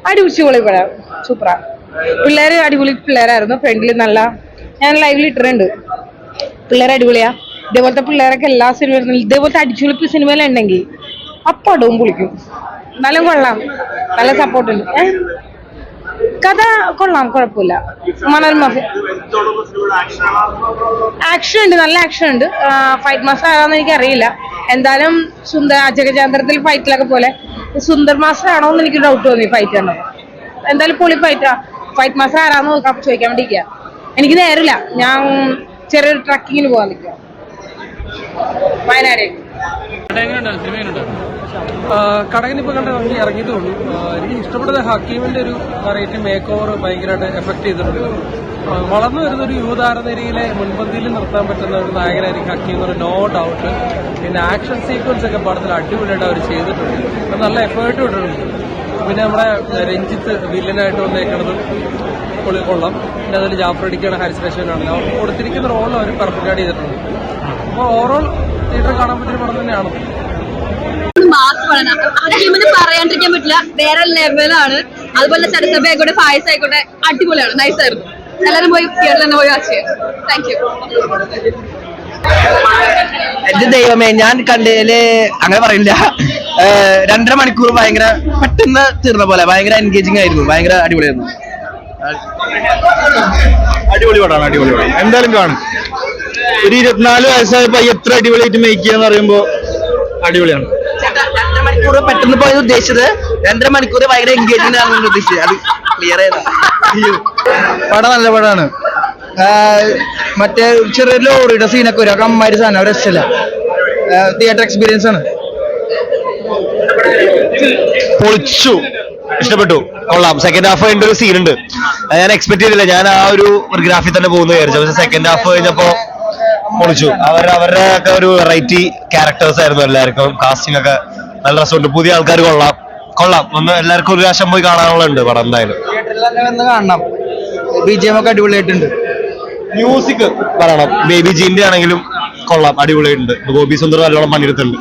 അടിപൊളി പടം, സൂപ്പറാ. പിള്ളേര് അടിപൊളി പിള്ളേരായിരുന്നു. ഫ്രണ്ടില് നല്ല ഞാൻ ലൈവിൽ ഇട്ടിട്ടുണ്ട്. പിള്ളേർ അടിപൊളിയാ. ഇതേപോലത്തെ പിള്ളേരൊക്കെ എല്ലാ സിനിമയിലും ഇതേപോലത്തെ അടിച്ചുളിപ്പ് സിനിമയിലുണ്ടെങ്കിൽ അപ്പടവും പൊളിക്കും. നല്ല കൊള്ളാം, നല്ല സപ്പോർട്ടുണ്ട്. കഥ കൊള്ളാം, കുഴപ്പമില്ല. മനോരമ ആക്ഷൻ ഉണ്ട്, നല്ല ആക്ഷൻ ഉണ്ട്. ഫൈറ്റ് മാസ്റ്റർ ആണോന്ന് എനിക്ക് അറിയില്ല. എന്തായാലും അജഗജാന്തരത്തിൽ ഫൈറ്റിലൊക്കെ പോലെ സുന്ദർ മാസ്റ്റർ ആണോ എന്ന് എനിക്ക് ഡൗട്ട് തോന്നി ഫൈറ്റ് ആണ്. എന്തായാലും പൊളി ഫൈറ്റാ. ഫൈറ്റ് മാസ്റ്റർ ആരാന്ന് നോക്കാം, ചോദിക്കാൻ വേണ്ടിയിരിക്കുക. എനിക്ക് നേരില്ല, ഞാൻ ചെറിയൊരു ട്രക്കിങ്ങിന് പോകാൻ നിൽക്കുക വയനാട്. കടകൻ ഇപ്പൊ കണ്ട ഇറങ്ങിയതേ ഉള്ളൂ. എനിക്ക് ഇഷ്ടപ്പെട്ടത് ഹക്കീമിന്റെ ഒരു വെറൈറ്റി മേക്ക് ഓവർ ഭയങ്കരമായിട്ട് എഫക്ട് ചെയ്തിട്ടുണ്ട്. വളർന്നു വരുന്ന ഒരു യുവതാരനിരയിലെ മുൻപന്തിയിൽ നിർത്താൻ പറ്റുന്ന ഒരു നായകനായിരിക്കും ഹക്കീം എന്ന് പറയുന്നത്, നോ ഡൗട്ട്. പിന്നെ ആക്ഷൻ സീക്വൻസ് ഒക്കെ പടത്തിൽ അടിപൊളിയായിട്ട് അവർ ചെയ്തിട്ടുണ്ട്, നല്ല എഫേർട്ട് ഇട്ടിട്ടുണ്ട്. പിന്നെ നമ്മുടെ രഞ്ജിത്ത് വില്ലനായിട്ട് വന്നേക്കുന്നത് കൊള്ളാം. പിന്നെ അതിൽ ജാഫ്രഡിക്കാണ്, ഹാരിസ് റഷീദാണ്, അവർക്ക് കൊടുത്തിരിക്കുന്ന റോളിൽ അവർ പെർഫെക്റ്റ് ആയിട്ട് ചെയ്തിട്ടുണ്ട്. അപ്പോൾ ഓവറോൾ തിയേറ്ററിൽ കാണാൻ പറ്റിയ പടം തന്നെയാണ്. പറയാണ്ടിരിക്കാൻ പറ്റില്ല, വേറെ ലെവലാണ്. അതുപോലെ സരസഭ ആയിക്കോട്ടെ, പായസം ആയിക്കോട്ടെ, അടിപൊളിയാണ്, നൈസായിരുന്നു. എല്ലാവരും പോയി തിയേറ്ററിൽ തന്നെ പോയി വാച്ച് ചെയ്യാം. Thank you. എന്റെ ദൈവമേ, ഞാൻ കണ്ടതില് അങ്ങനെ പറയില്ല. 2.5 മണിക്കൂർ ഭയങ്കര പെട്ടെന്ന് തീർന്ന പോലെ ഭയങ്കര എൻഗേജിങ് ആയിരുന്നു, ഭയങ്കര അടിപൊളിയായിരുന്നു. അടിപൊളി പടമാണ്, അടിപൊളി പടം. എന്തായാലും കാണും. ഒരു 24 വയസ്സായപ്പോ എത്ര അടിപൊളിയായിട്ട് മേക്ക് ചെയ്യാന്ന് പറയുമ്പോ അടിപൊളിയാണ്. 2.5 മണിക്കൂർ പെട്ടെന്ന് പോയത് ഉദ്ദേശിച്ചത് 2.5 മണിക്കൂർ ഭയങ്കര എൻഗേജിങ് ആണെന്ന് ഉദ്ദേശിച്ചത്. അത് ക്ലിയർ ചെയ്ത പടം നല്ല പടമാണ്. മറ്റേ ചെറിയ ലോറിയുടെ സീനൊക്കെ വരും, അതൊക്കെ അമ്മാരി സാധനം, രസമില്ല. തിയേറ്റർ എക്സ്പീരിയൻസ് ആണ്. പൊളിച്ചു, ഇഷ്ടപ്പെട്ടു, കൊള്ളാം. സെക്കൻഡ് ഹാഫ് കഴിഞ്ഞ ഒരു സീൻ ഉണ്ട്, ഞാൻ എക്സ്പെക്ട് ചെയ്തില്ല. ഞാൻ ആ ഒരു ഗ്രാഫിൽ തന്നെ പോകുന്നു വിചാരിച്ചു. പക്ഷെ സെക്കൻഡ് ഹാഫ് കഴിഞ്ഞപ്പോ പൊളിച്ചു. അവരുടെ ഒക്കെ ഒരു വെറൈറ്റി ക്യാരക്ടേഴ്സ് ആയിരുന്നു എല്ലാവർക്കും. കാസ്റ്റിംഗ് ഒക്കെ നല്ല രസമുണ്ട്, പുതിയ ആൾക്കാർ കൊള്ളാം. ഒന്ന് എല്ലാവർക്കും ഒരു പ്രാവശ്യം പോയി കാണാനുള്ളുണ്ട് പടം. എന്തായാലും തിയേറ്ററിൽ തന്നെ വന്ന് കാണണം. BGM ഒക്കെ അടിപൊളിയായിട്ടുണ്ട്. മ്യൂസിക് പറയണം, ബേബി ജീന്റെ ആണെങ്കിലും കൊള്ളാം, അടിപൊളിയായിട്ടുണ്ട്. ഗോപി സുന്ദർ നല്ലോണം പണിയെടുത്തിട്ടുണ്ട്.